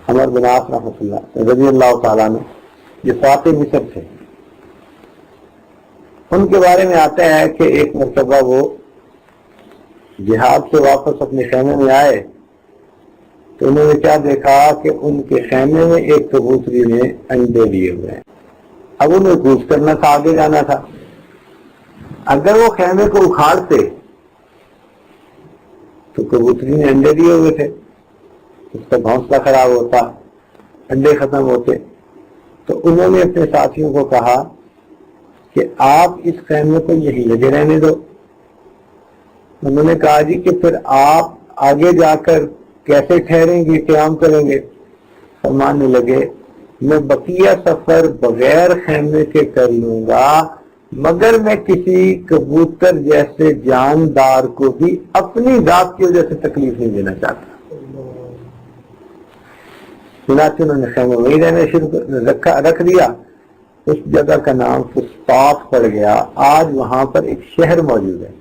عمر بن عاص رحمۃ اللہ رضی اللہ تعالیٰ عنہ، یہ فاتح مصر تھے، ان کے بارے میں آتا ہے کہ ایک مرتبہ وہ جہاد سے واپس اپنے خیمے میں آئے تو انہوں نے کیا دیکھا کہ ان کے خیمے میں ایک کبوتری نے انڈے لیے ہوئے ہیں۔ اب انہیں کوچ کرنا تھا، آگے جانا تھا، اگر وہ خیمے کو اکھاڑتے تو کبوتری نے انڈے دیے ہوئے تھے، اس کا گھونسلہ خراب ہوتا، انڈے ختم ہوتے، تو انہوں نے اپنے ساتھیوں کو کہا کہ آپ اس خیمے کو یہی لگے رہنے دو۔ انہوں نے کہا جی کہ پھر آپ آگے جا کر کیسے ٹھہریں گے، قیام کریں گے؟ فرمانے لگے میں بقیہ سفر بغیر خیمے کے کر لوں گا، مگر میں کسی کبوتر جیسے جاندار کو بھی اپنی ذات کی وجہ سے تکلیف نہیں دینا چاہتا۔ چنانچہ انہوں نے خیمے وہیں رہنا رکھ دیا۔ اس جگہ کا نام فسطاط پڑ گیا، آج وہاں پر ایک شہر موجود ہے۔